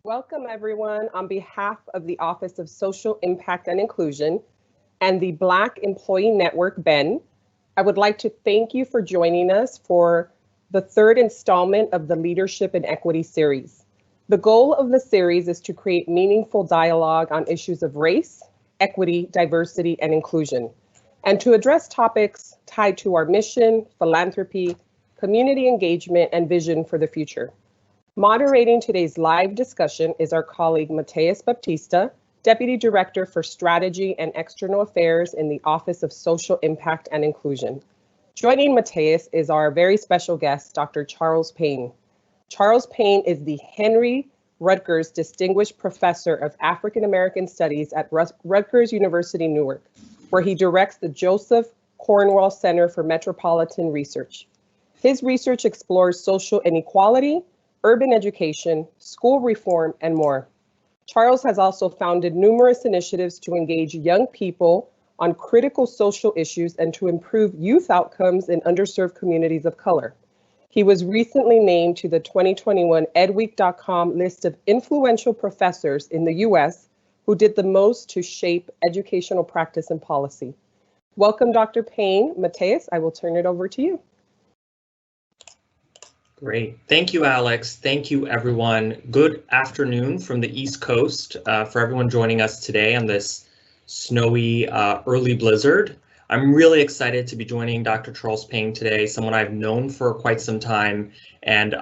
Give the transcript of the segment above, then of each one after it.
Welcome everyone on behalf of the Office of Social Impact and Inclusion and the BLAAC Employee Network, BEN. I would like to thank you for joining us for the third installment of the Leadership and Equity series. The goal of the series is to create meaningful dialogue on issues of race, equity, diversity, and inclusion, and to address topics tied to our mission, philanthropy, community engagement, and vision for the future. Moderating today's live discussion is our colleague Mateus Baptista, Deputy Director for Strategy and External Affairs in the Office of Social Impact and Inclusion. Joining Mateus is our very special guest, Dr. Charles Payne. Charles Payne is the Henry Rutgers Distinguished Professor of African American Studies at Rutgers University Newark, where he directs the Joseph Cornwall Center for Metropolitan Research. His research explores social inequality, urban education, school reform, and more. Charles has also founded numerous initiatives to engage young people on critical social issues and to improve youth outcomes in underserved communities of color. He was recently named to the 2021 edweek.com list of influential professors in the US who did the most to shape educational practice and policy. Welcome, Dr. Payne. Mateus, I will turn it over to you. Great. Thank you, Alex. Thank you, everyone. Good afternoon from the East Coast for everyone joining us today on this snowy early blizzard. I'm really excited to be joining Dr. Charles Payne today, someone I've known for quite some time, and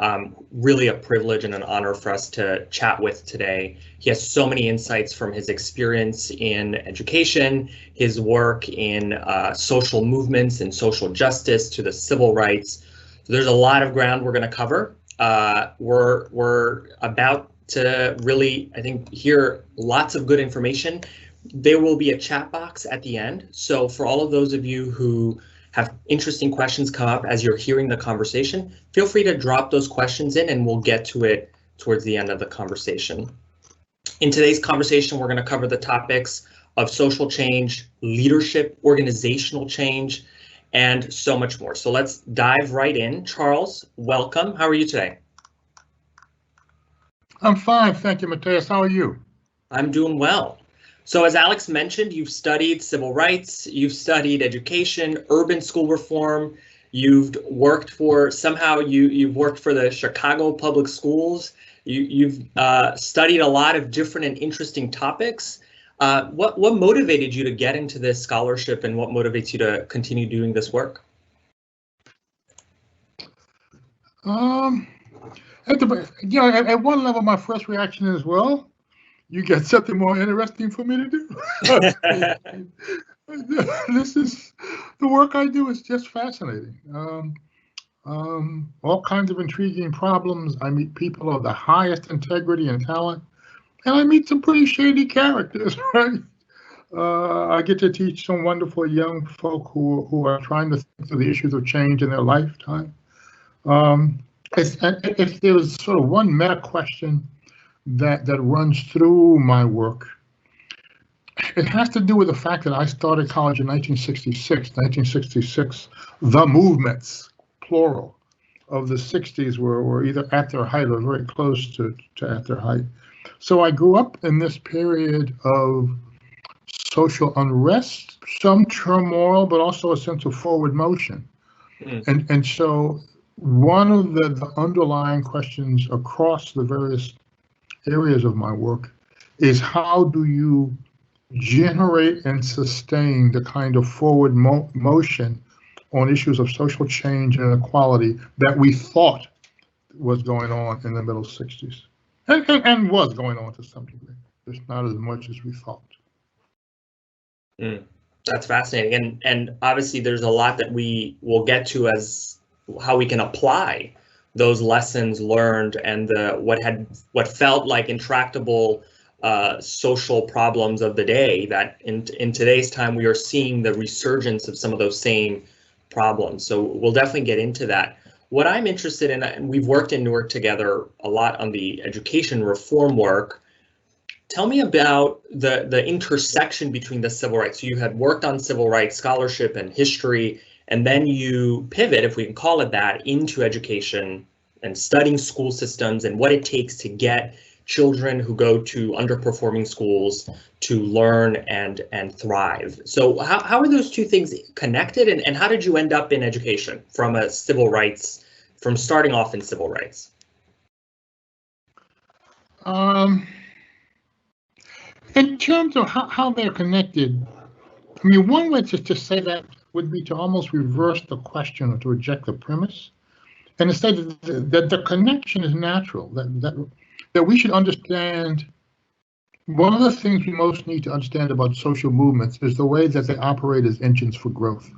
really a privilege and an honor for us to chat with today. He has so many insights from his experience in education, his work in social movements and social justice to the civil rights. So there's a lot of ground we're going to cover. We're about to really, I think, hear lots of good information. There will be a chat box at the end. So for all of those of you who have interesting questions come up as you're hearing the conversation, feel free to drop those questions in and we'll get to it towards the end of the conversation. In today's conversation, we're going to cover the topics of social change, leadership, organizational change, and so much more. So let's dive right in. Charles, welcome. How are you today? I'm fine, thank you, Mateus. How are you? I'm doing well. So as Alex mentioned, you've studied civil rights, you've studied education, urban school reform, you've worked for, you've worked for the Chicago Public Schools, you've studied a lot of different and interesting topics. What motivated you to get into this scholarship and what motivates you to continue doing this work? At one level, my first reaction is, well, you got something more interesting for me to do. The work I do is just fascinating. All kinds of intriguing problems. I meet people of the highest integrity and talent. And I meet some pretty shady characters, right? I get to teach some wonderful young folk who are trying to think through the issues of change in their lifetime. If there was sort of one meta question that runs through my work, it has to do with the fact that I started college in 1966. 1966, the movements, plural, of the 60s were either at their height or very close to at their height. So I grew up in this period of social unrest, some turmoil, but also a sense of forward motion. And so one of the underlying questions across the various areas of my work is how do you generate and sustain the kind of forward motion on issues of social change and inequality that we thought was going on in the middle 60s. And was going on to some degree, just not as much as we thought. That's fascinating, and obviously there's a lot that we will get to as how we can apply those lessons learned and what felt like intractable social problems of the day. That in today's time we are seeing the resurgence of some of those same problems. So we'll definitely get into that. What I'm interested in, and we've worked in Newark together a lot on the education reform work. Tell me about the intersection between the civil rights. So you had worked on civil rights scholarship and history, and then you pivot, if we can call it that, into education and studying school systems and what it takes to get children who go to underperforming schools to learn and thrive. So how are those two things connected, and how did you end up in education from starting off in civil rights? In terms of how they're connected, I mean, one way to say that would be to almost reverse the question or to reject the premise, and to say that the connection is natural, that we should understand. One of the things we most need to understand about social movements is the way that they operate as engines for growth.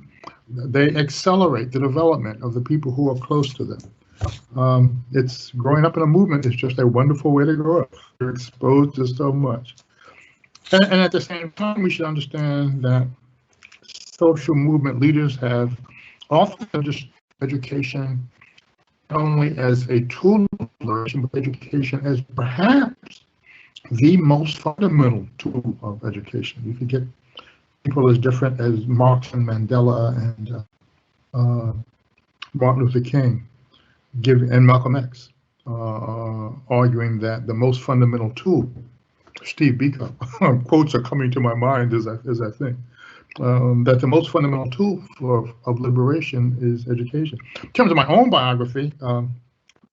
They accelerate the development of the people who are close to them. It's growing up in a movement is just a wonderful way to grow up. You're exposed to so much. And at the same time, we should understand that social movement leaders have often just education not only as a tool of flourishing, but education as perhaps the most fundamental tool of education. You could get people as different as Marx and Mandela and Martin Luther King and Malcolm X arguing that the most fundamental tool, Steve Biko, quotes are coming to my mind as I think, that the most fundamental tool of liberation is education. In terms of my own biography,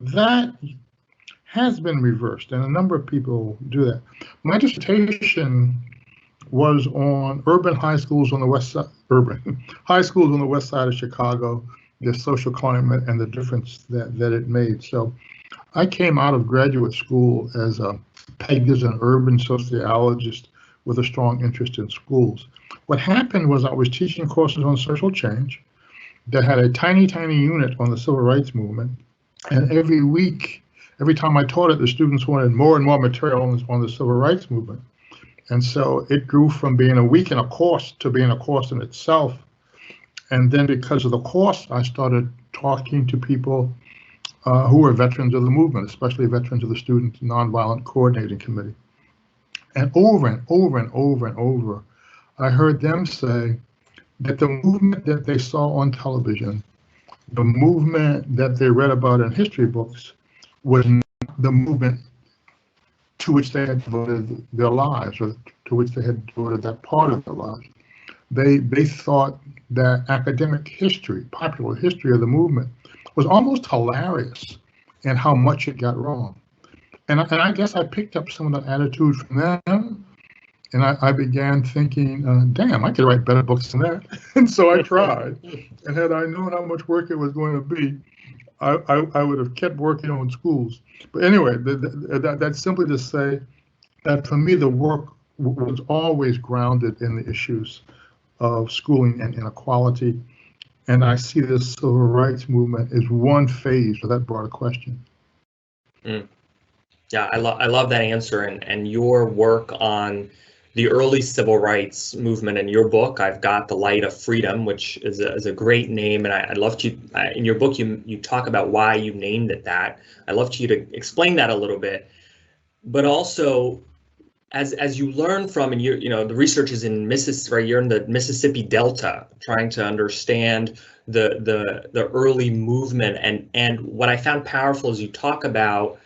that has been reversed, and a number of people do that. My dissertation was on urban high schools on the west side, high schools on the west side of Chicago, their social climate and the difference that it made. So I came out of graduate school as pegged as an urban sociologist with a strong interest in schools. What happened was I was teaching courses on social change that had a tiny unit on the civil rights movement, and every time I taught it, the students wanted more and more material on the civil rights movement. And so it grew from being a week in a course to being a course in itself. And then because of the course, I started talking to people who were veterans of the movement, especially veterans of the Student Nonviolent Coordinating Committee. And over and over, I heard them say that the movement that they saw on television, the movement that they read about in history books, was not the movement to which they had devoted their lives, or to which they had devoted that part of their lives. They thought that academic history, popular history of the movement, was almost hilarious in how much it got wrong. And I guess I picked up some of that attitude from them, and I began thinking, damn, I could write better books than that. And so I tried. And had I known how much work it was going to be, I would have kept working on schools. But anyway, that's simply to say that for me, the work was always grounded in the issues of schooling and inequality. And I see the civil rights movement as one phase of that broader question. Mm. Yeah, I love that answer, and your work on the early civil rights movement. In your book, I've got The Light of Freedom, which is a great name, and I'd love to, in your book, you talk about why you named it that. I'd love you to explain that a little bit, but also as you learn from, and the research is in Mississippi, right? You're in the Mississippi Delta, trying to understand the early movement, and what I found powerful is you talk about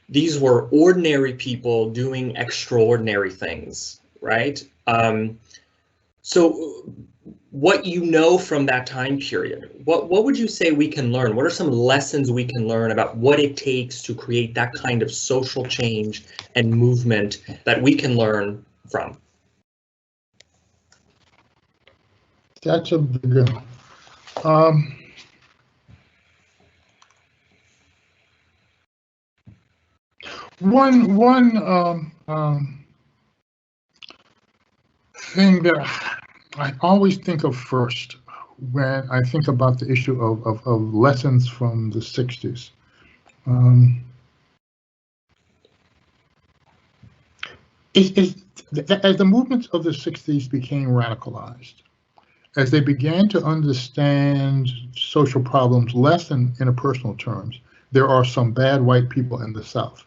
these were ordinary people doing extraordinary things, right? So what you know from that time period, what would you say we can learn? What are some lessons we can learn about what it takes to create that kind of social change and movement that we can learn from? That's a big one. One thing that I always think of first when I think about the issue of lessons from the 60s. As the movements of the 60s became radicalized, as they began to understand social problems less in interpersonal terms, there are some bad white people in the South,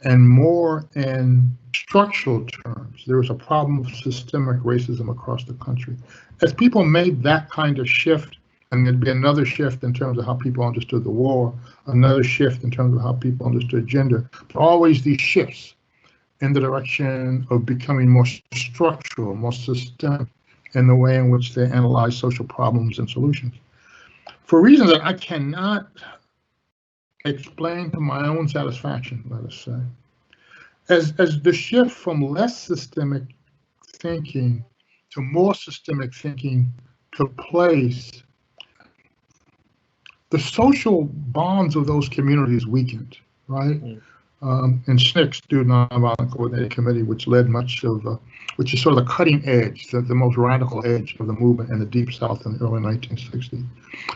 and more in structural terms, there was a problem of systemic racism across the country. As people made that kind of shift, And there'd be another shift in terms of how people understood the war, another shift in terms of how people understood gender, but always these shifts in the direction of becoming more structural, more systemic in the way in which they analyze social problems and solutions. For reasons that I cannot explain to my own satisfaction, let us say, as the shift from less systemic thinking to more systemic thinking took place, the social bonds of those communities weakened, right? And SNCC, Student Nonviolent Coordinating Committee, which led much of, which is sort of the cutting edge, the most radical edge of the movement in the Deep South in the early 1960s,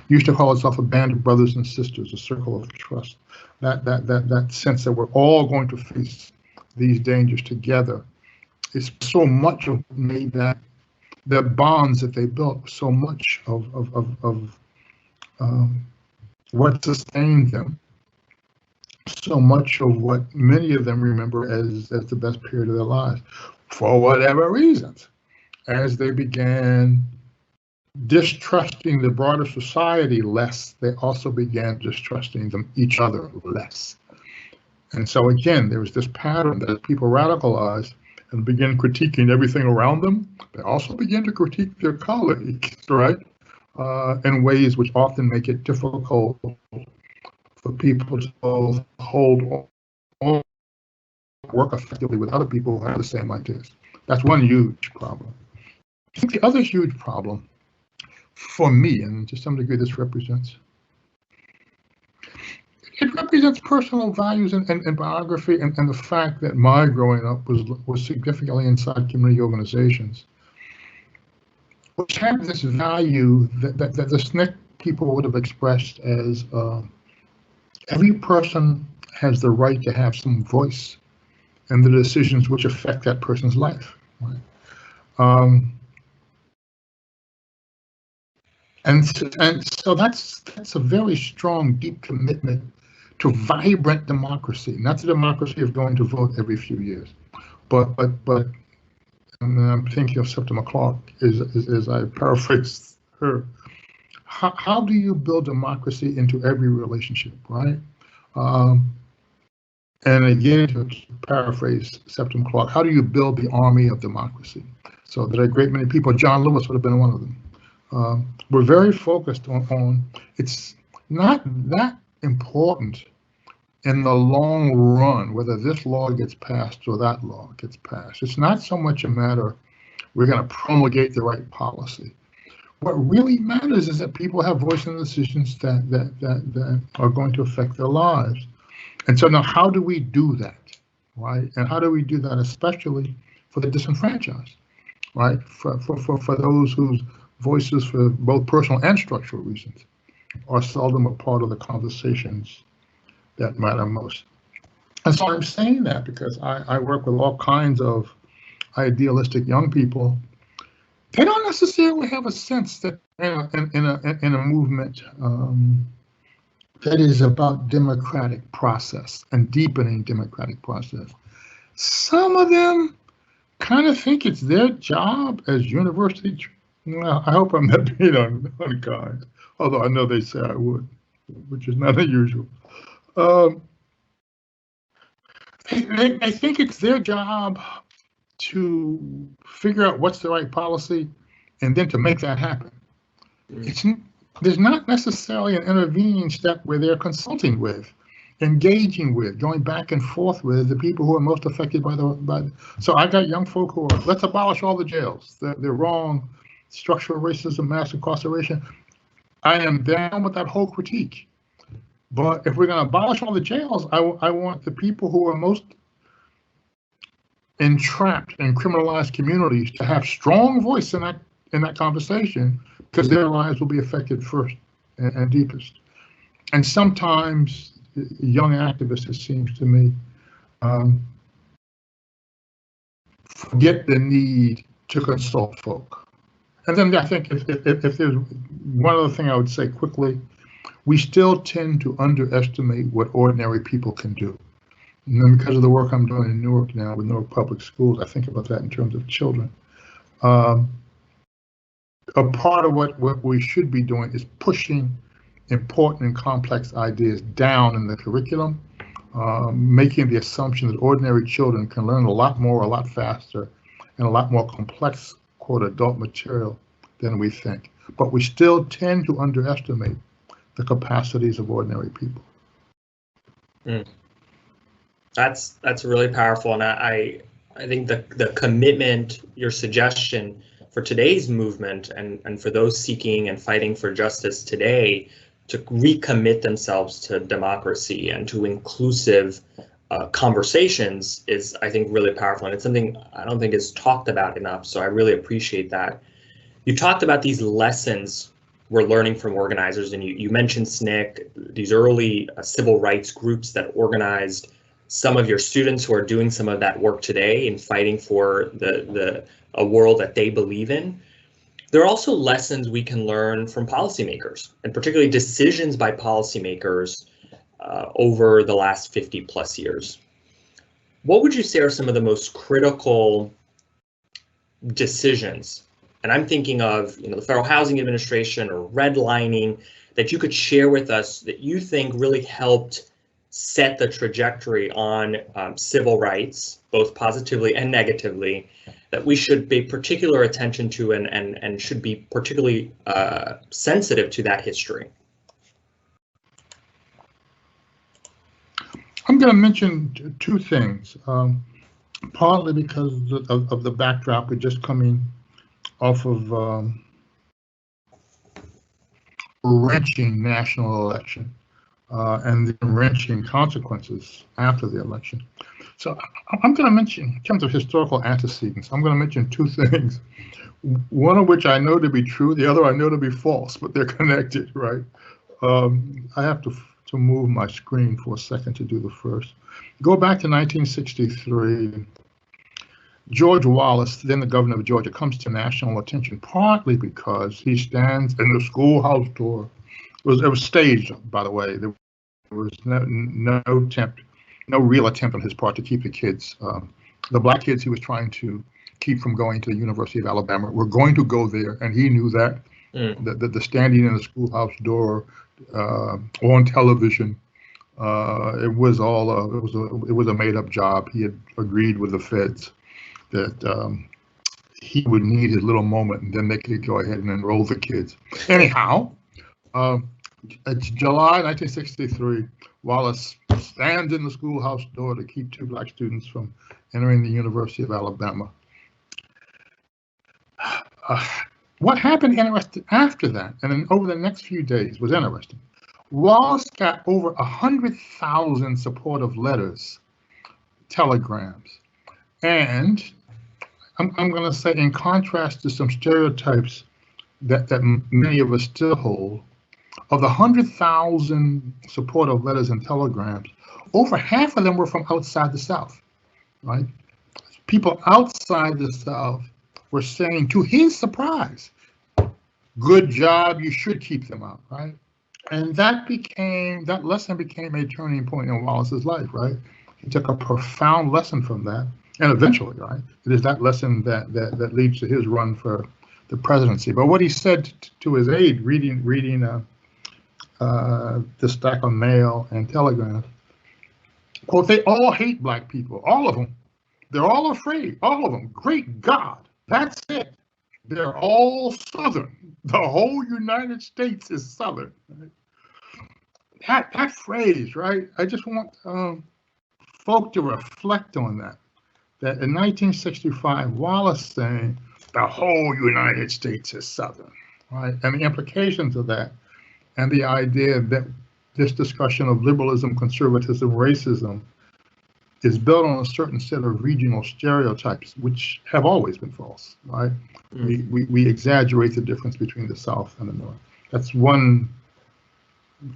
used to call itself a band of brothers and sisters, a circle of trust. That sense that we're all going to face these dangers together is so much of made that the bonds that they built, so much of what sustained them, so much of what many of them remember as the best period of their lives, for whatever reasons, as they began distrusting the broader society less, they also began distrusting each other less. And so again, there was this pattern that as people radicalized and began critiquing everything around them, they also began to critique their colleagues, right? In ways which often make it difficult for people to both hold on, work effectively with other people who have the same ideas. That's one huge problem. I think the other huge problem for me, and to some degree this represents, it represents personal values and biography and the fact that my growing up was significantly inside community organizations, which have this value that the SNCC people would have expressed as every person has the right to have some voice in the decisions which affect that person's life. Right? And so that's a very strong, deep commitment to vibrant democracy, not the democracy of going to vote every few years, but and I'm thinking of Septima Clark as I paraphrase her. How do you build democracy into every relationship, right? And again, to paraphrase Septima Clark, how do you build the army of democracy? So there are a great many people, John Lewis would have been one of them. We're very focused on it's not that important in the long run, whether this law gets passed or that law gets passed. It's not so much a matter we're going to promulgate the right policy. What really matters is that people have voice in the decisions that are going to affect their lives. And so now how do we do that, right? And how do we do that especially for the disenfranchised, right? For those whose voices for both personal and structural reasons are seldom a part of the conversations that matter most. And so I'm saying that because I work with all kinds of idealistic young people. They don't necessarily have a sense that in a movement that is about democratic process and deepening democratic process. Some of them kind of think it's their job as university. Well, I hope I'm not being unkind, although I know they say I would, which is not unusual. They think it's their job to figure out what's the right policy and then to make that happen. There's not necessarily an intervening step where they're consulting with, engaging with, going back and forth with the people who are most affected by the. So I got young folk who are, let's abolish all the jails. They're wrong. Structural racism, mass incarceration. I am down with that whole critique. But if we're going to abolish all the jails, I want the people who are most entrapped in criminalized communities to have strong voice in that conversation, because their lives will be affected first and deepest. And sometimes young activists, it seems to me, forget the need to consult folk. And then I think if there's one other thing I would say quickly, we still tend to underestimate what ordinary people can do. And then because of the work I'm doing in Newark now with Newark Public Schools, I think about that in terms of children. a part of what we should be doing is pushing important and complex ideas down in the curriculum, making the assumption that ordinary children can learn a lot more, a lot faster, and a lot more complex, quote, adult material than we think. But we still tend to underestimate the capacities of ordinary people. That's really powerful, and I think the commitment, your suggestion for today's movement and for those seeking and fighting for justice today to recommit themselves to democracy and to inclusive conversations is, I think, really powerful, and it's something I don't think is talked about enough. So I really appreciate that. You talked about these lessons we're learning from organizers, and you mentioned SNCC, these early civil rights groups that organized some of your students who are doing some of that work today in fighting for a world that they believe in. There are also lessons we can learn from policymakers, and particularly decisions by policymakers over the last 50 plus years. What would you say are some of the most critical decisions? And I'm thinking of, the Federal Housing Administration or redlining that you could share with us that you think really helped set the trajectory on civil rights, both positively and negatively, that we should pay particular attention to and should be particularly sensitive to that history. I'm going to mention two things, partly because of the backdrop. We're just coming off of a wrenching national election and the wrenching consequences after the election. So I'm going to mention, in terms of historical antecedents, I'm going to mention two things, one of which I know to be true, the other I know to be false, but they're connected, right? I have to move my screen for a second to do the first. Go back to 1963. George Wallace, then the governor of Georgia, comes to national attention partly because he stands in the schoolhouse door. It was staged, by the way. There was no real attempt on his part to keep the kids, the black kids he was trying to keep from going to the University of Alabama were going to go there, and he knew that. The standing in the schoolhouse door on television, it was a made-up job. He had agreed with the feds that he would need his little moment, and then they could go ahead and enroll the kids. Anyhow, it's July 1963. Wallace stands in the schoolhouse door to keep two black students from entering the University of Alabama. What happened interesting after that, and then over the next few days, was interesting. Wallace got over 100,000 supportive letters, telegrams, and I'm going to say, in contrast to some stereotypes that many of us still hold, of the 100,000 supportive letters and telegrams, over half of them were from outside the South, right? People outside the South were saying, to his surprise, good job, you should keep them out, right? And that lesson became a turning point in Wallace's life, right? He took a profound lesson from that. And eventually, right, it is that lesson that leads to his run for the presidency. But what he said to his aide, reading the stack of mail and telegrams, quote, they all hate black people, all of them. They're all afraid, all of them. Great God, that's it. They're all Southern. The whole United States is Southern. Right? That phrase, right? I just want folk to reflect on that. That in 1965, Wallace saying the whole United States is Southern, right? And the implications of that, and the idea that this discussion of liberalism, conservatism, racism is built on a certain set of regional stereotypes, which have always been false, right? We exaggerate the difference between the South and the North. That's one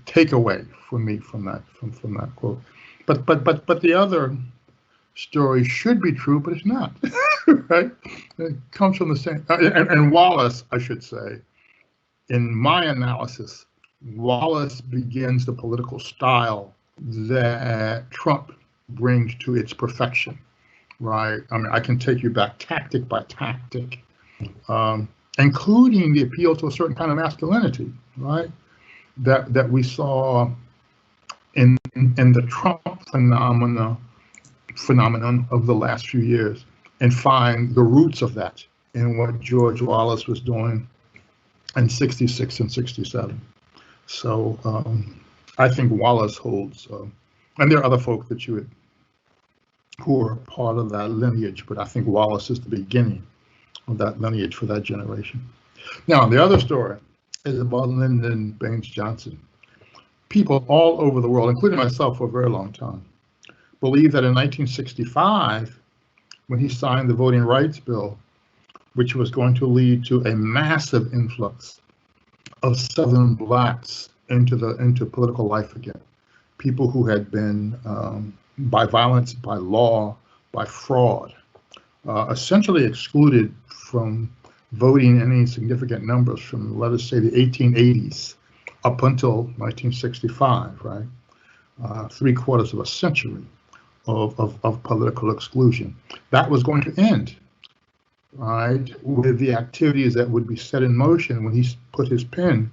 takeaway for me from that quote. But the other story should be true, but it's not, right? It comes from the same, and Wallace, I should say, in my analysis, Wallace begins the political style that Trump brings to its perfection, right? I mean, I can take you back tactic by tactic. including the appeal to a certain kind of masculinity, right? That we saw in the Trump phenomenon of the last few years, and find the roots of that in what George Wallace was doing in '66 and '67. So I think Wallace holds, and there are other folk that who are part of that lineage, but I think Wallace is the beginning of that lineage for that generation. Now, the other story is about Lyndon Baines Johnson. People all over the world, including myself for a very long time, believe that in 1965, when he signed the Voting Rights Bill, which was going to lead to a massive influx of Southern blacks into political life again, people who had been, by violence, by law, by fraud, essentially excluded from voting in any significant numbers from, let us say, the 1880s up until 1965, right? 3/4 of a century of political exclusion. That was going to end, right, with the activities that would be set in motion when he put his pen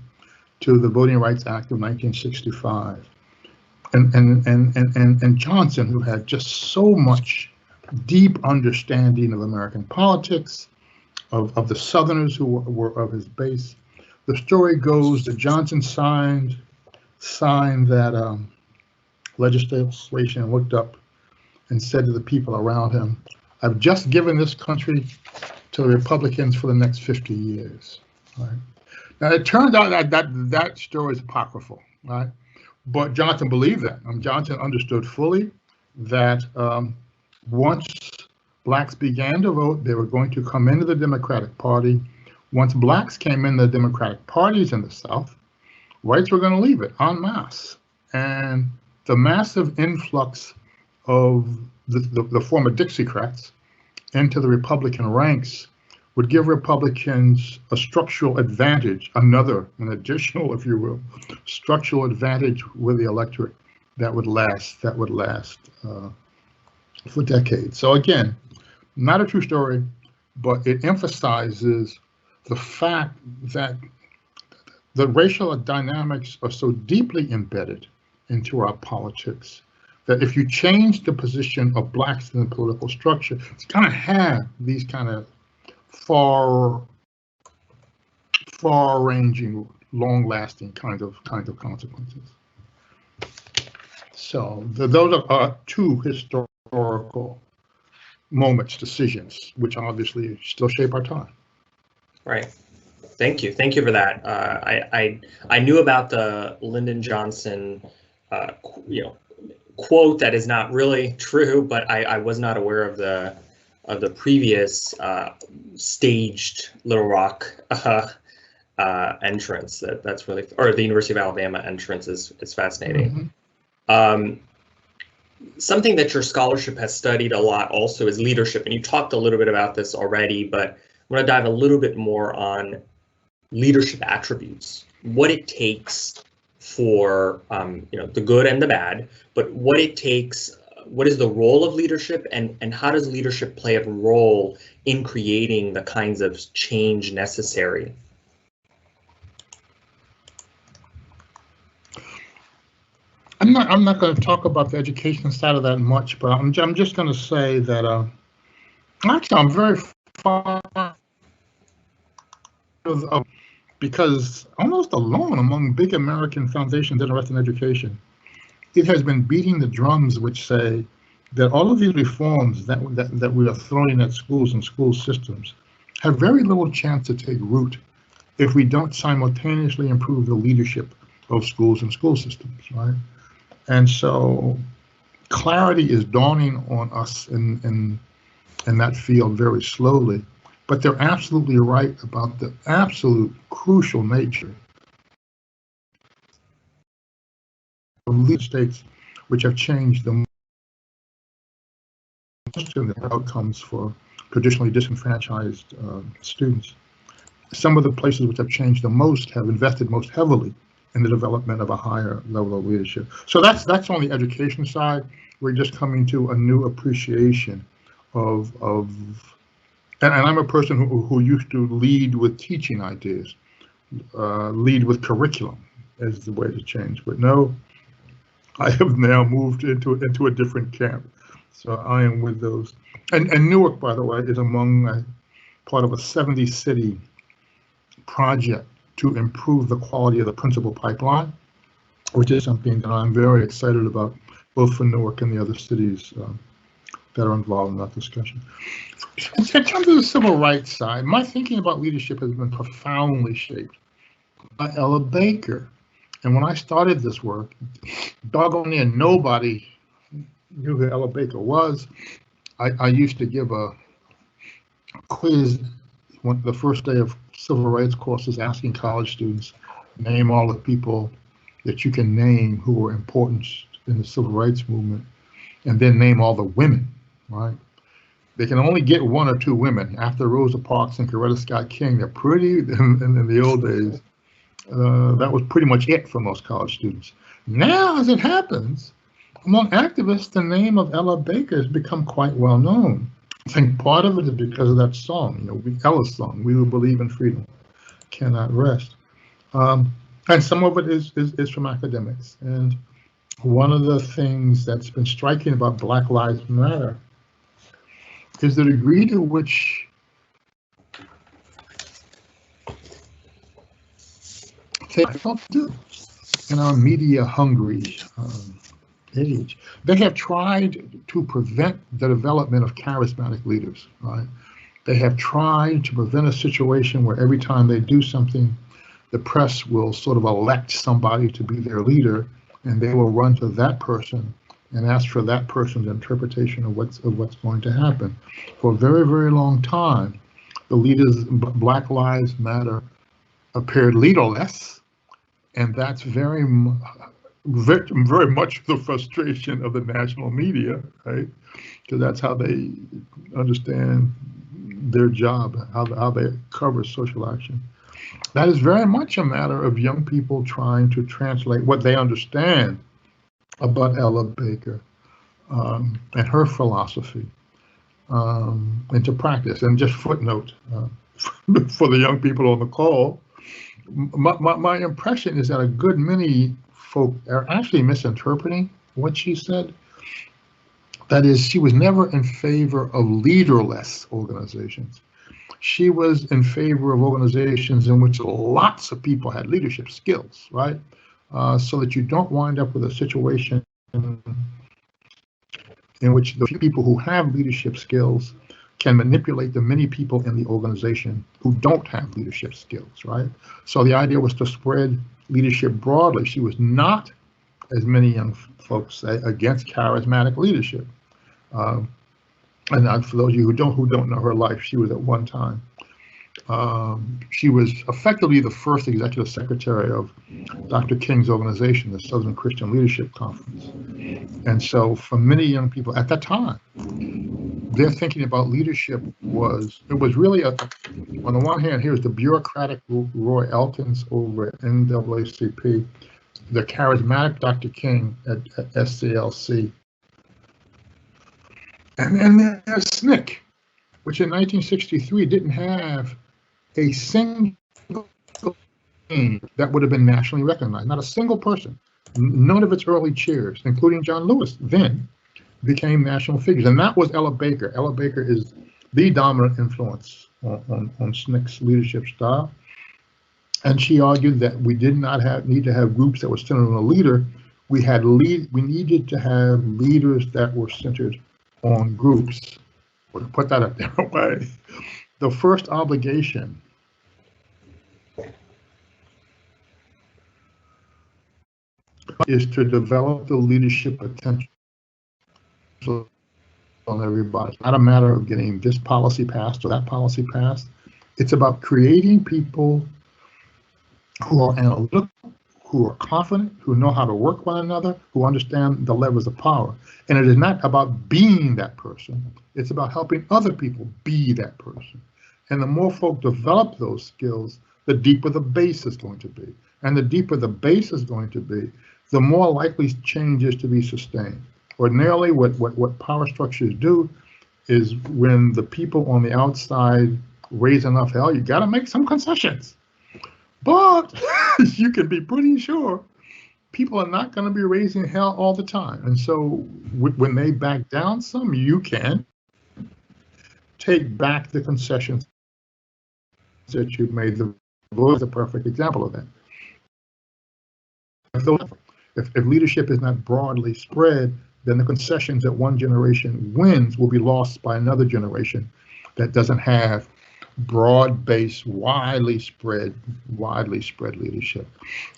to the Voting Rights Act of 1965. And Johnson, who had just so much deep understanding of American politics, of the Southerners who were of his base. The story goes that Johnson signed that legislation and looked up and said to the people around him, "I've just given this country to the Republicans for the next 50 years." Right? Now, it turned out that story is apocryphal, right? But Johnson believed that. Johnson understood fully that once blacks began to vote, they were going to come into the Democratic Party. Once blacks came in the Democratic parties in the South, whites were going to leave it en masse. And the massive influx of the former Dixiecrats into the Republican ranks would give Republicans a structural advantage, an additional, if you will, structural advantage with the electorate that would last for decades. So again, not a true story, but it emphasizes the fact that the racial dynamics are so deeply embedded into our politics that if you change the position of blacks in the political structure, it's going to have these kind of far-ranging, long-lasting kind of consequences. So those are two historical moments, decisions, which obviously still shape our time. Right. Thank you for that. I knew about the Lyndon Johnson, quote that is not really true, but I was not aware of the previous staged Little Rock entrance. That's really, or the University of Alabama entrance is fascinating. Mm-hmm. Something that your scholarship has studied a lot also is leadership, and you talked a little bit about this already, but I want to dive a little bit more on leadership attributes, what it takes for the good and the bad, but what it takes, what is the role of leadership, and how does leadership play a role in creating the kinds of change necessary? I'm not going to talk about the education side of that much, but I'm just going to say that actually I'm very fond of, because almost alone among big American foundations interested in education, it has been beating the drums which say that all of these reforms that we are throwing at schools and school systems have very little chance to take root if we don't simultaneously improve the leadership of schools and school systems, right? And so clarity is dawning on us in that field very slowly, but they're absolutely right about the absolute crucial nature of leadership states which have changed the most in the outcomes for traditionally disenfranchised students. Some of the places which have changed the most have invested most heavily in the development of a higher level of leadership. So that's on the education side. We're just coming to a new appreciation of and I'm a person who used to lead with teaching ideas, lead with curriculum as the way to change. But no, I have now moved into a different camp. So I am with those. And Newark, by the way, is among part of a 70-city project to improve the quality of the principal pipeline, which is something that I'm very excited about, both for Newark and the other cities that are involved in that discussion. In terms of the civil rights side, my thinking about leadership has been profoundly shaped by Ella Baker. And when I started this work, doggone near nobody knew who Ella Baker was. I used to give a quiz the first day of civil rights courses, asking college students, name all the people that you can name who were important in the civil rights movement, and then name all the women, right? They can only get one or two women. After Rosa Parks and Coretta Scott King, they're pretty, in the old days, that was pretty much it for most college students. Now, as it happens, among activists, the name of Ella Baker has become quite well known. I think part of it is because of that song, Ella's song, "We Will Believe in Freedom, Cannot Rest." And some of it is from academics. And one of the things that's been striking about Black Lives Matter is the degree to which they do in our media-hungry age. They have tried to prevent the development of charismatic leaders, right? They have tried to prevent a situation where every time they do something, the press will sort of elect somebody to be their leader, and they will run to that person and ask for that person's interpretation of what's going to happen. For a very, very long time, the leaders, Black Lives Matter, appeared leaderless, and that's very much the frustration of the national media, right? Because that's how they understand their job, how they cover social action. That is very much a matter of young people trying to translate what they understand about Ella Baker and her philosophy into practice. And just footnote for the young people on the call, my impression is that a good many folk are actually misinterpreting what she said. That is, she was never in favor of leaderless organizations. She was in favor of organizations in which lots of people had leadership skills, right? So that you don't wind up with a situation in which the few people who have leadership skills can manipulate the many people in the organization who don't have leadership skills, right? So the idea was to spread leadership broadly. She was not, as many young folks say, against charismatic leadership. And for those of you who don't know her life, she was at one time, she was effectively the first executive secretary of Dr. King's organization, the Southern Christian Leadership Conference. And so for many young people at that time, their thinking about leadership was really, on the one hand, here's the bureaucratic Roy Elkins over at NAACP, the charismatic Dr. King at SCLC, and then there's SNCC, which in 1963 didn't have a single name that would have been nationally recognized, not a single person. None of its early chairs, including John Lewis, then became national figures, and that was Ella Baker. Ella Baker is the dominant influence on SNCC's leadership style, and she argued that we did not need to have groups that were centered on a leader. We needed to have leaders that were centered on groups. Or to put that a different way, the first obligation is to develop the leadership potential on everybody. It's not a matter of getting this policy passed or that policy passed. It's about creating people who are analytical, who are confident, who know how to work with one another, who understand the levers of power. And it is not about being that person. It's about helping other people be that person. And the more folk develop those skills, the deeper the base is going to be. And the deeper the base is going to be, the more likely change is to be sustained. Ordinarily, what power structures do is when the people on the outside raise enough hell, you got to make some concessions. But you can be pretty sure people are not going to be raising hell all the time. And so when they back down some, you can take back the concessions that you've made. The vote is a perfect example of that. If leadership is not broadly spread, then the concessions that one generation wins will be lost by another generation that doesn't have broad-based, widely spread leadership.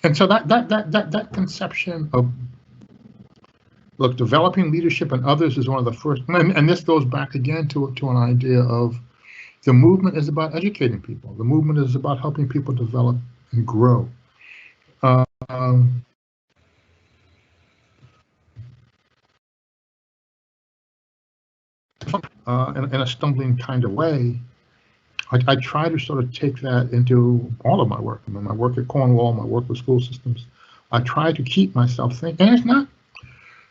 And so that conception of, look, developing leadership in others is one of the first, and this goes back again to an idea of the movement is about educating people. The movement is about helping people develop and grow. In a stumbling kind of way, I try to sort of take that into all of my work. I mean, my work at Cornwall, my work with school systems. I try to keep myself thinking, and it's not,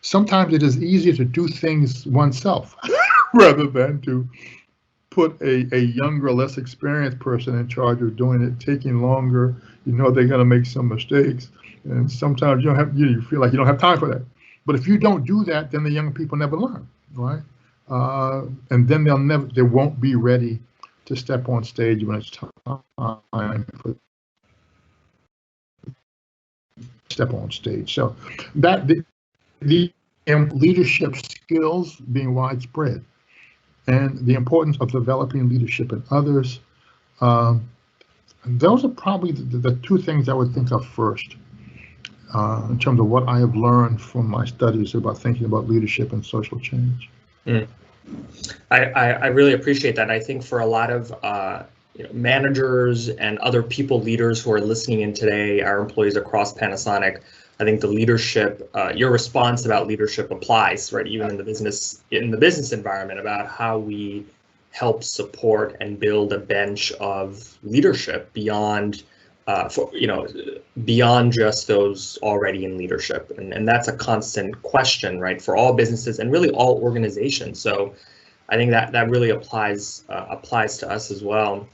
sometimes it is easier to do things oneself rather than to put a younger, less experienced person in charge of doing it, taking longer. You know they're going to make some mistakes, and sometimes you feel like you don't have time for that. But if you don't do that, then the young people never learn, right? And then they won't be ready to step on stage when it's time for step on stage. So that the leadership skills being widespread and the importance of developing leadership in others, those are probably the two things I would think of first in terms of what I have learned from my studies about thinking about leadership and social change. Mm. I really appreciate that. I think for a lot of managers and other people leaders who are listening in today, our employees across Panasonic, I think the leadership, your response about leadership applies, right? Even in the business environment, about how we help support and build a bench of leadership beyond beyond just those already in leadership. And that's a constant question, right, for all businesses and really all organizations. So I think that really applies to us as well.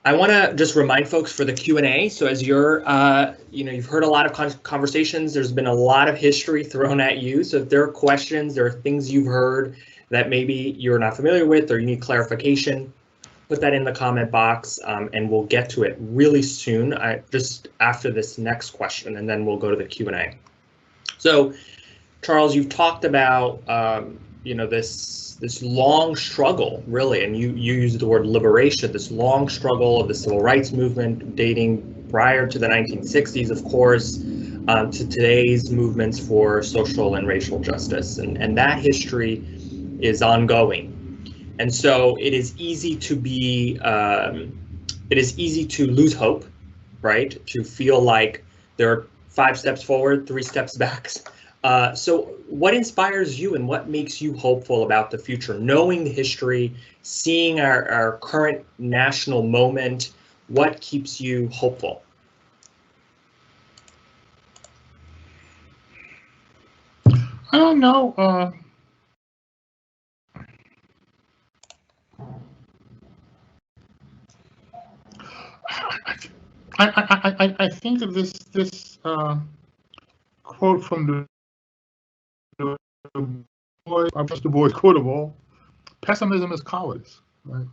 I want to just remind folks for the Q&A. So as you're, you've heard a lot of conversations, there's been a lot of history thrown at you. So if there are questions, there are things you've heard that maybe you're not familiar with or you need clarification, put that in the comment box and we'll get to it really soon, just after this next question, and then we'll go to the Q&A. So Charles, you've talked about this long struggle, really, and you used the word liberation, this long struggle of the civil rights movement dating prior to the 1960s, of course, to today's movements for social and racial justice, and that history is ongoing. And so it is easy to lose hope, right? To feel like there are 5 steps forward, 3 steps back. So what inspires you and what makes you hopeful about the future? Knowing the history, seeing our current national moment, what keeps you hopeful? I don't know. I think of this quote from the Du Bois quote of all: "Pessimism is cowardice." Right?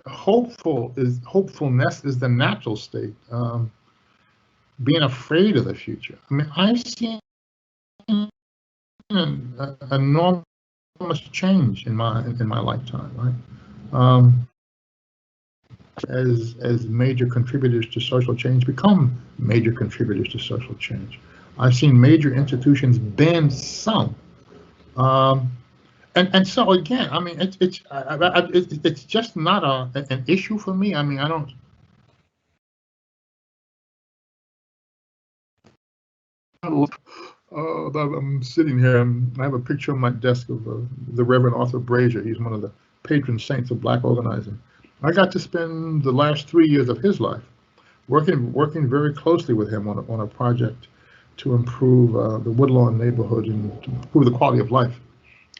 Hopefulness is the natural state. Being afraid of the future. I mean, I've seen an enormous change in my lifetime. Right? As major contributors to social change become major contributors to social change. I've seen major institutions bend some, and so again, I mean, it's just not an issue for me. I mean, I don't. I'm sitting here. I have a picture on my desk of the Reverend Arthur Brazier. He's one of the patron saints of Black organizing. I got to spend the last 3 years of his life working very closely with him on a project to improve the Woodlawn neighborhood and to improve the quality of life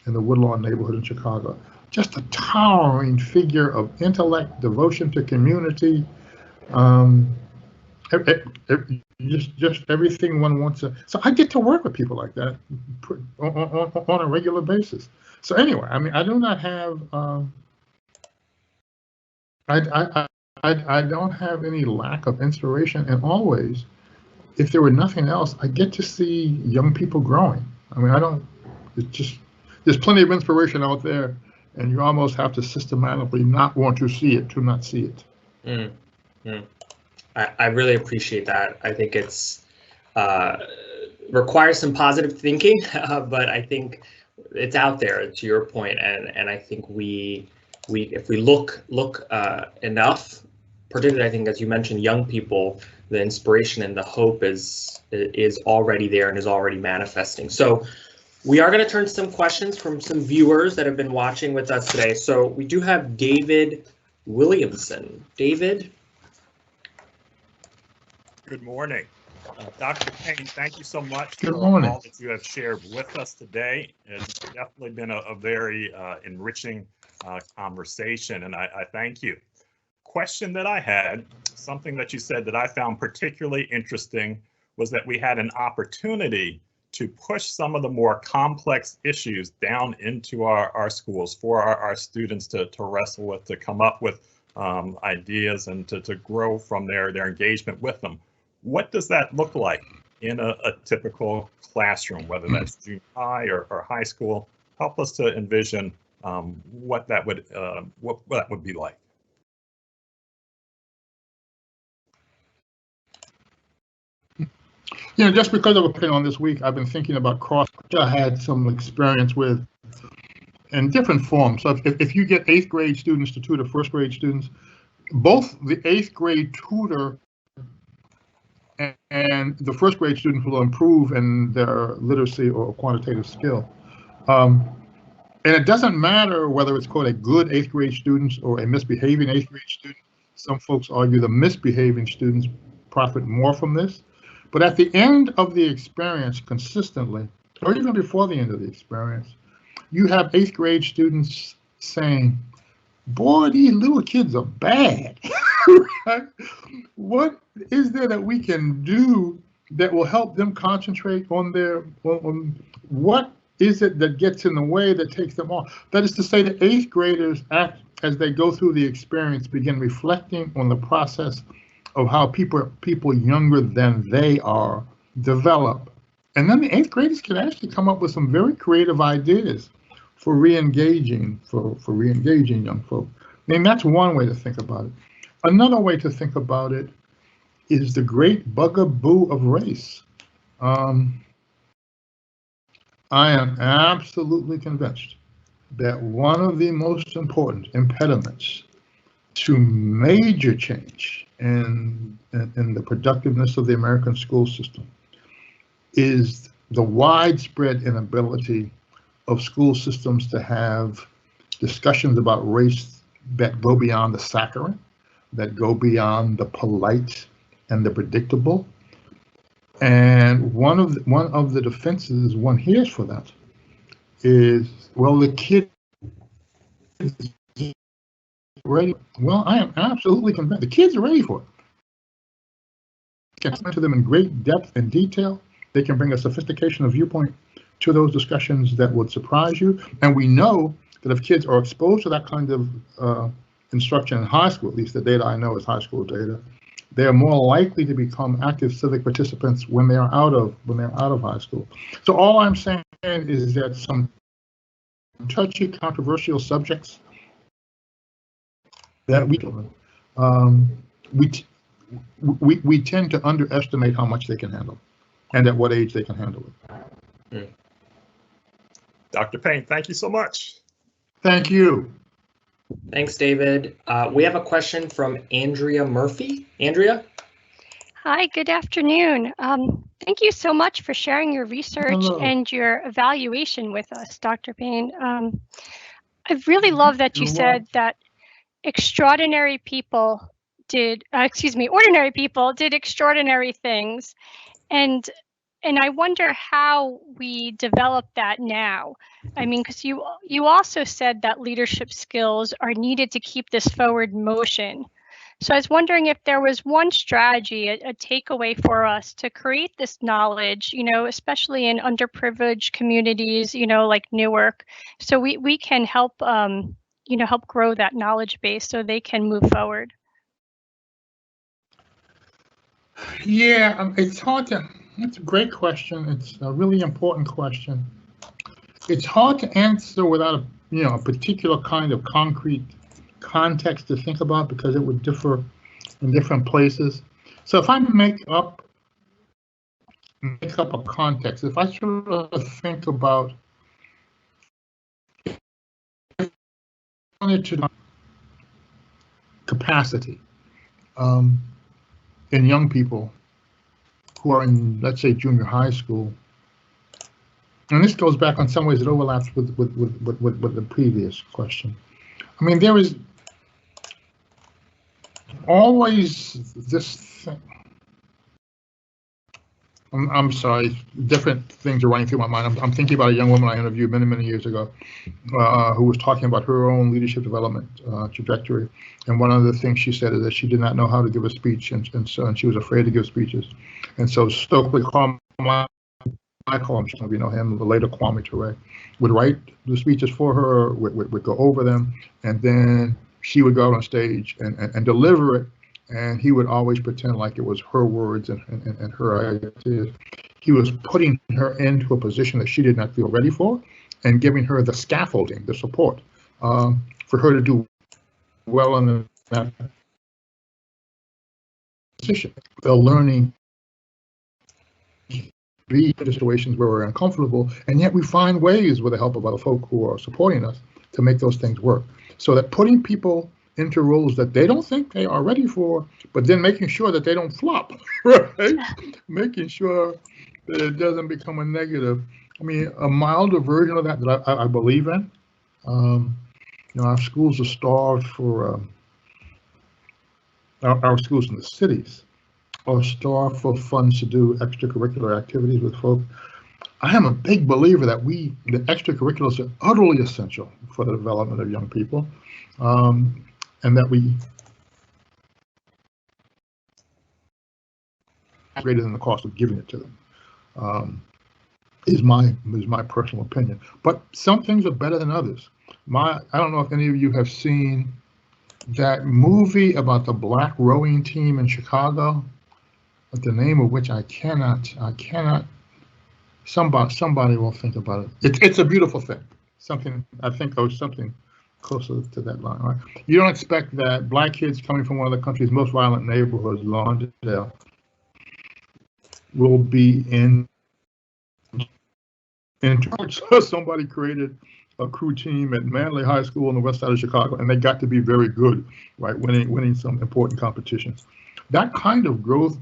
in the Woodlawn neighborhood in Chicago. just a towering figure of intellect, devotion to community, just everything one wants to. So I get to work with people like that on a regular basis. So anyway, I mean, I do not have, I don't have any lack of inspiration, and always, if there were nothing else, I get to see young people growing. I mean, it's just, there's plenty of inspiration out there, and you almost have to systematically not want to see it to not see it. I really appreciate that. I think it's requires some positive thinking, but I think it's out there, to your point, and I think we if we look enough, particularly I think, as you mentioned, young people, the inspiration and the hope is already there and is already manifesting. So we are going to turn to some questions from some viewers that have been watching with us today. So we do have David Williamson. David. Good morning. Dr. Payne, thank you so much for all that you have shared with us today. It's definitely been a very enriching conversation, and I thank you. Question that I had, something that you said that I found particularly interesting, was that we had an opportunity to push some of the more complex issues down into our schools for our students to wrestle with, to come up with ideas and to grow from their engagement with them. What does that look like in a typical classroom, whether that's junior high or high school? Help us to envision what that would be like. You know, just because of a opinion on this week, I've been thinking about cross, which I had some experience with in different forms. So if you get 8th grade students to tutor 1st grade students, both the 8th grade tutor and the 1st grade students will improve in their literacy or quantitative skill. And it doesn't matter whether it's called a good 8th grade student or a misbehaving 8th grade student. Some folks argue the misbehaving students profit more from this. But at the end of the experience, consistently, or even before the end of the experience, you have 8th grade students saying, boy, these little kids are bad. What is there that we can do that will help them concentrate on on what is it that gets in the way that takes them off? That is to say, the 8th graders, as they go through the experience, begin reflecting on the process of how people younger than they are develop. And then the 8th graders can actually come up with some very creative ideas for re-engaging young folk. I mean, that's one way to think about it. Another way to think about it is the great bugaboo of race. I am absolutely convinced that one of the most important impediments to major change in the productiveness of the American school system is the widespread inability of school systems to have discussions about race that go beyond the saccharine, that go beyond the polite and the predictable. And one of the defenses one hears for that is, well, the kid is ready. Well, I am absolutely convinced the kids are ready for it. Can explain to them in great depth and detail. They can bring a sophistication of viewpoint to those discussions that would surprise you. And we know that if kids are exposed to that kind of instruction in high school, at least the data I know is high school data, they are more likely to become active civic participants when they are out of high school. So all I'm saying is that some touchy, controversial subjects that we tend to underestimate how much they can handle and at what age they can handle it. Dr. Payne, thank you so much. Thank you. Thanks, David. We have a question from Andrea Murphy. Andrea? Hi, good afternoon. Thank you so much for sharing your research and your evaluation with us, Dr. Payne. I really love that you said that ordinary people did extraordinary things. And And I wonder how we develop that now. I mean, because you also said that leadership skills are needed to keep this forward motion. So I was wondering if there was one strategy, a takeaway for us to create this knowledge, especially in underprivileged communities, like Newark, so we can help, help grow that knowledge base so they can move forward. Yeah, it's hard to, it's a great question. It's a really important question. It's hard to answer without a particular kind of concrete context to think about, because it would differ in different places. So if I make up a context, if I sort of think about capacity in young people who are in, let's say, junior high school, and this goes back on some ways, it overlaps with the previous question. I mean, there is always this thing. I'm sorry, different things are running through my mind. I'm thinking about a young woman I interviewed many years ago who was talking about her own leadership development trajectory. And one of the things she said is that she did not know how to give a speech, and she was afraid to give speeches. And so Stokely Carmichael, I call him, some of you know him, the later Kwame Ture, would write the speeches for her, would go over them, and then she would go out on stage and deliver it, and he would always pretend like it was her words and her ideas. He was putting her into a position that she did not feel ready for, and giving her the scaffolding, the support, for her to do well in that position. The learning be in situations where we're uncomfortable, and yet we find ways with the help of other folk who are supporting us to make those things work. So that putting people into roles that they don't think they are ready for, but then making sure that they don't flop, right? Making sure that it doesn't become a negative. I mean, a milder version of that I believe in. Our schools are starved for, our schools in the cities are starved for funds to do extracurricular activities with folk. I am a big believer that the extracurriculars are utterly essential for the development of young people, and that we greater than the cost of giving it to them, is my personal opinion. But some things are better than others. I don't know if any of you have seen that movie about the black rowing team in Chicago, but the name of which I cannot. Somebody will think about it. It's a beautiful thing. Something closer to that line, right? You don't expect that black kids coming from one of the country's most violent neighborhoods, Lawndale, will be in charge. Somebody created a crew team at Manley High School on the west side of Chicago, and they got to be very good, right? Winning some important competitions. That kind of growth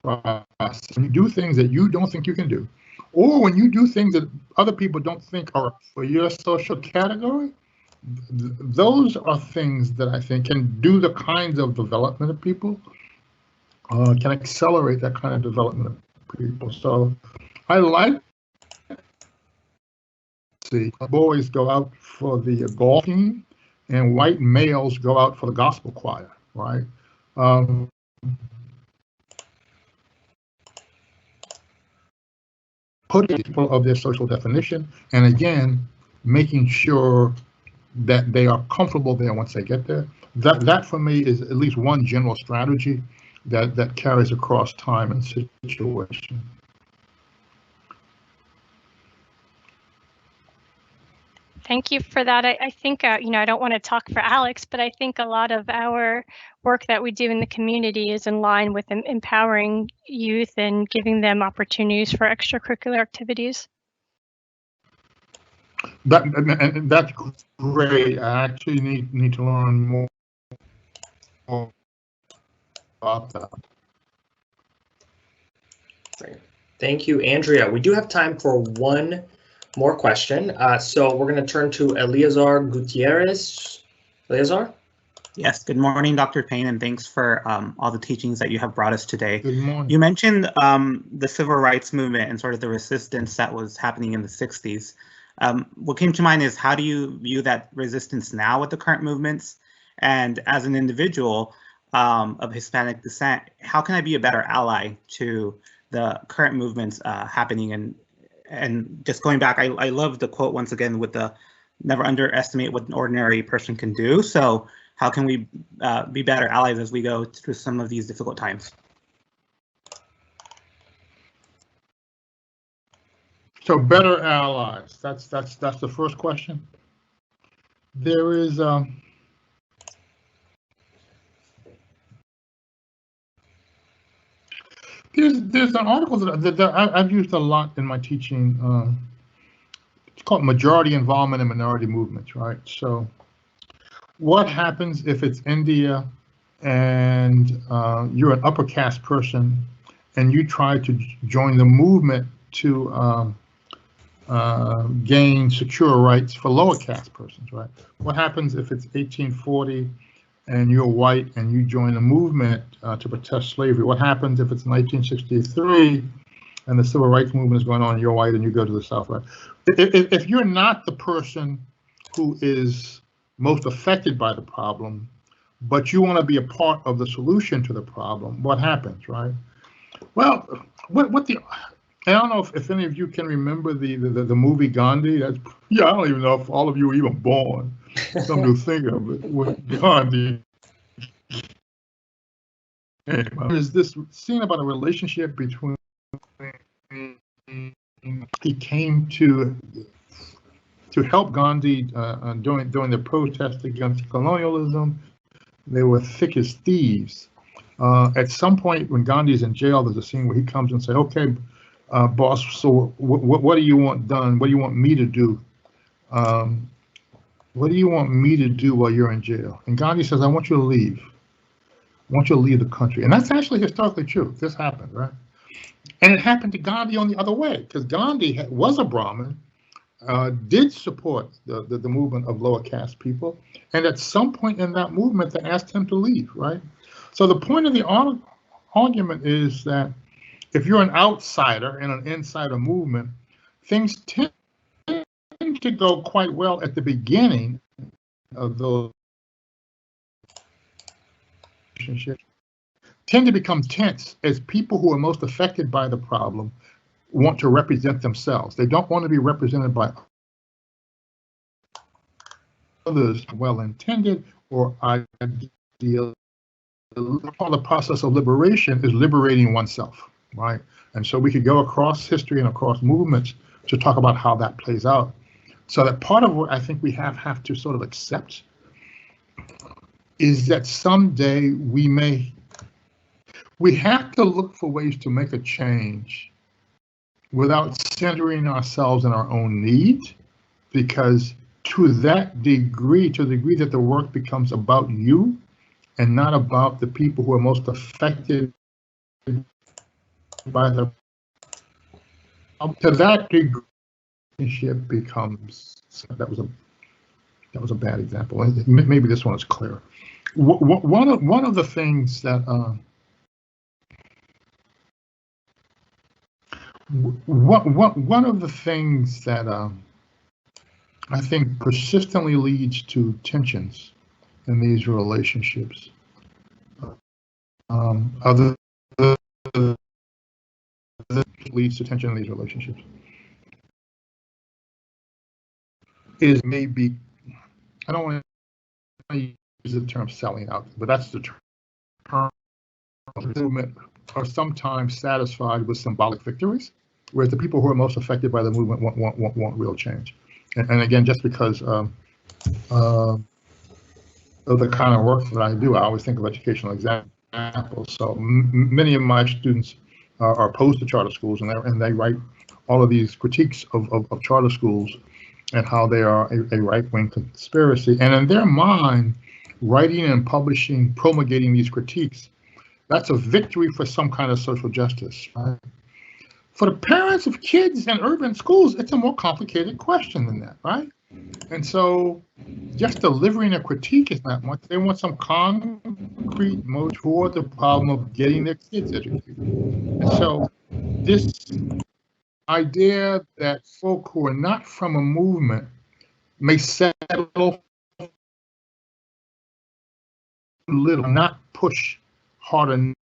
process, when you do things that you don't think you can do, or when you do things that other people don't think are for your social category, those are things that I think can do the kinds of development of people, can accelerate that kind of development of people. So I like to see boys go out for the golf team and white males go out for the gospel choir, right? Putting people of their social definition, and again, making sure that they are comfortable there once they get there. That for me is at least one general strategy that carries across time and situation. Thank you for that. I think, I don't want to talk for Alex, but I think a lot of our work that we do in the community is in line with empowering youth and giving them opportunities for extracurricular activities. That's great. I actually need to learn more about that. Great. Thank you, Andrea. We do have time for one more question. So we're going to turn to Eleazar Gutierrez. Eleazar? Yes, good morning, Dr. Payne, and thanks for all the teachings that you have brought us today. Good morning. You mentioned the civil rights movement and sort of the resistance that was happening in the 60s. What came to mind is, how do you view that resistance now with the current movements? And as an individual of Hispanic descent, how can I be a better ally to the current movements happening? And just going back, I love the quote once again with the never underestimate what an ordinary person can do. So how can we be better allies as we go through some of these difficult times? So better allies. That's the first question. There is there's an article that I've used a lot in my teaching. It's called majority involvement in minority movements, right? So what happens if it's India and you're an upper caste person and you try to join the movement to gain secure rights for lower caste persons, right? What happens if it's 1840 and you're white and you join a movement to protest slavery? What happens if it's 1963 and the civil rights movement is going on and you're white and you go to the South, right? If you're not the person who is most affected by the problem, but you want to be a part of the solution to the problem, what happens, right? Well, I don't know if any of you can remember the movie Gandhi. I don't even know if all of you were even born. Some to think of it with Gandhi. There's this scene about a relationship between. He came to help Gandhi during the protest against colonialism. They were thick as thieves. At some point when Gandhi's in jail, there's a scene where he comes and says, "Okay, boss, so what do you want done? What do you want me to do? What do you want me to do while you're in jail?" And Gandhi says, "I want you to leave. I want you to leave the country." And that's actually historically true. This happened, right? And it happened to Gandhi on the other way, because Gandhi was a Brahmin, did support the movement of lower caste people. And at some point in that movement, they asked him to leave, right? So the point of the argument is that if you're an outsider in an insider movement, things tend to go quite well at the beginning of those relationships, tend to become tense as people who are most affected by the problem want to represent themselves. They don't want to be represented by others, well-intended or ideal. Part of the process of liberation is liberating oneself, right? And so we could go across history and across movements to talk about how that plays out. So that part of what I think we have to sort of accept is that someday we have to look for ways to make a change without centering ourselves in our own needs, because to the degree that the work becomes about you and not about the people who are most affected by the, to that degree, relationship becomes, that was a bad example. Maybe this one is clearer. One of the things that one of the things that I think persistently leads to tensions in these relationships, leads to tension in these relationships, is maybe, I don't want to use the term selling out, but that's the term. Movement are sometimes satisfied with symbolic victories, whereas the people who are most affected by the movement want real change. And again, just because of the kind of work that I do, I always think of educational examples. So many of my students are opposed to charter schools, and they write all of these critiques of charter schools and how they are a right-wing conspiracy. And in their mind, writing and publishing, promulgating these critiques, that's a victory for some kind of social justice, right? For the parents of kids in urban schools, it's a more complicated question than that, right? And so just delivering a critique is not much. They want some concrete moves toward the problem of getting their kids educated. And so this idea that folk who are not from a movement may settle little, not push hard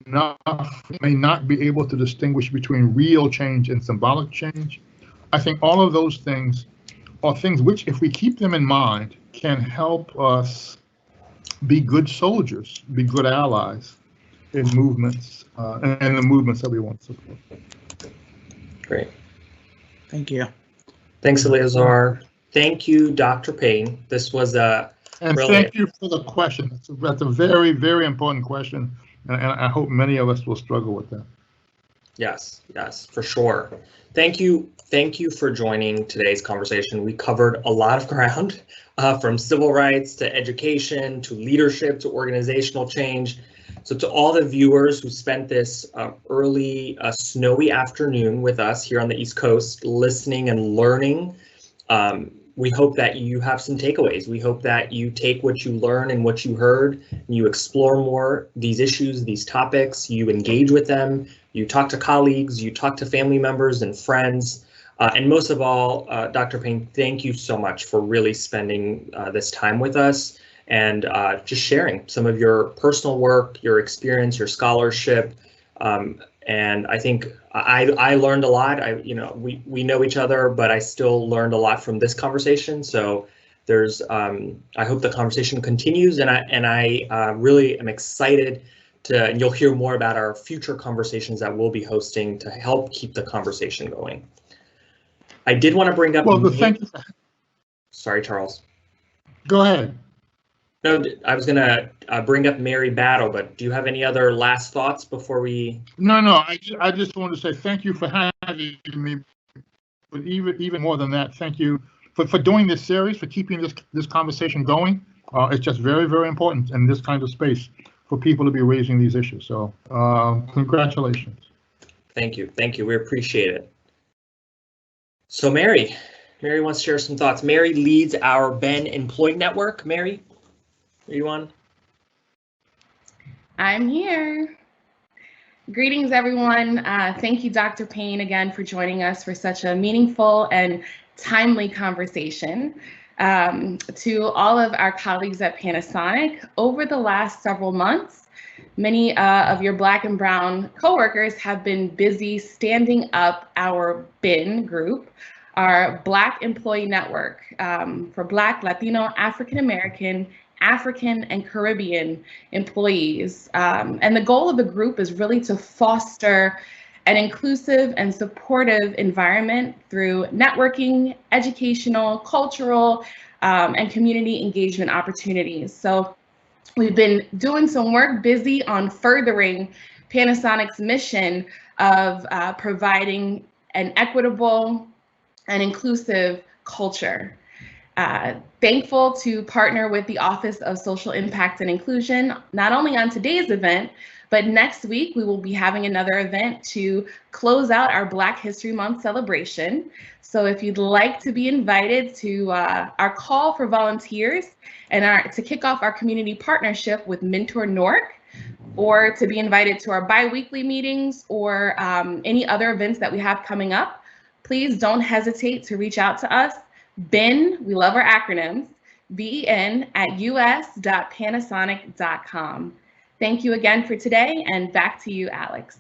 enough, may not be able to distinguish between real change and symbolic change. I think all of those things are things which, if we keep them in mind, can help us be good soldiers, be good allies in movements and the movements that we want to support. Great. Thank you. Thanks, Eleazar. Thank you, Dr. Payne. This was a And brilliant. thank you for the question. That's a very, very important question, and I hope many of us will struggle with that. Yes, yes, for sure. Thank you for joining today's conversation. We covered a lot of ground, from civil rights to education to leadership to organizational change. So to all the viewers who spent this early snowy afternoon with us here on the East Coast, listening and learning, we hope that you have some takeaways. We hope that you take what you learn and what you heard, and you explore more these issues, these topics, you engage with them, you talk to colleagues, you talk to family members and friends. And most of all, Dr. Payne, thank you so much for really spending this time with us and just sharing some of your personal work, your experience, your scholarship. And I think I learned a lot. We know each other, but I still learned a lot from this conversation. So there's I hope the conversation continues, and I really am excited to, and you'll hear more about our future conversations that we'll be hosting to help keep the conversation going. I did want to bring up. Well, thank you. Sorry, Charles. Go ahead. No, I was going to bring up Mary Battle, but do you have any other last thoughts before we? No, I just wanted to say thank you for having me. But even more than that, thank you for doing this series, for keeping this conversation going. It's just very, very important in this kind of space for people to be raising these issues. So congratulations. Thank you. We appreciate it. So Mary wants to share some thoughts. Mary leads our BLAAC Employee Network. Mary, are you on? I'm here. Greetings, everyone. Thank you, Dr. Payne, again for joining us for such a meaningful and timely conversation. To all of our colleagues at Panasonic, over the last several months, many of your Black and Brown coworkers have been busy standing up our BIN group, our BLAAC Employee Network, for Black, Latino, African American, African, and Caribbean employees. And the goal of the group is really to foster an inclusive and supportive environment through networking, educational, cultural, and community engagement opportunities. So we've been doing some work, busy on furthering Panasonic's mission of providing an equitable and inclusive culture. Thankful to partner with the Office of Social Impact and Inclusion, not only on today's event, but next week we will be having another event to close out our Black History Month celebration. So if you'd like to be invited to our call for volunteers and to kick off our community partnership with Mentor Newark, or to be invited to our bi-weekly meetings or any other events that we have coming up, please don't hesitate to reach out to us. BEN, we love our acronyms, BEN at us.panasonic.com. Thank you again for today, and back to you, Alex.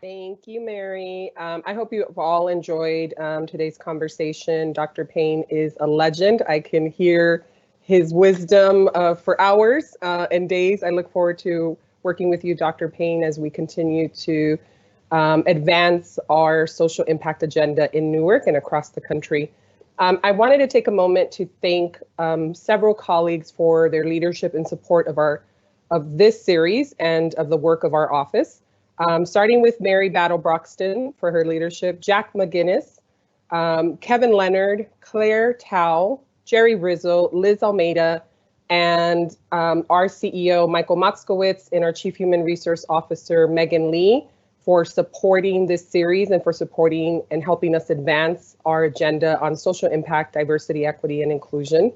Thank you, Mary. I hope you've all enjoyed today's conversation. Dr. Payne is a legend. I can hear his wisdom for hours and days. I look forward to working with you, Dr. Payne, as we continue to advance our social impact agenda in Newark and across the country. I wanted to take a moment to thank several colleagues for their leadership and support of this series and of the work of our office, starting with Mary Battle Broxton for her leadership, Jack McGinnis, Kevin Leonard, Claire Tao, Jerry Rizzo, Liz Almeida, and our CEO, Michael Moskowitz, and our Chief Human Resource Officer, Megan Lee, for supporting this series and for supporting and helping us advance our agenda on social impact, diversity, equity, and inclusion.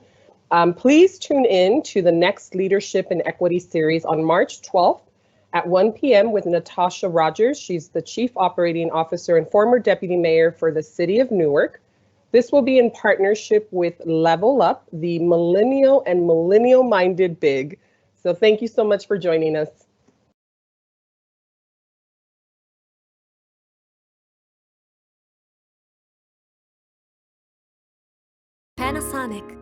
Please tune in to the next Leadership and Equity series on March 12th at 1 p.m. with Natasha Rogers. She's the Chief Operating Officer and former Deputy Mayor for the City of Newark. This will be in partnership with Level Up, the millennial and millennial-minded BIG. So thank you so much for joining us. Panasonic.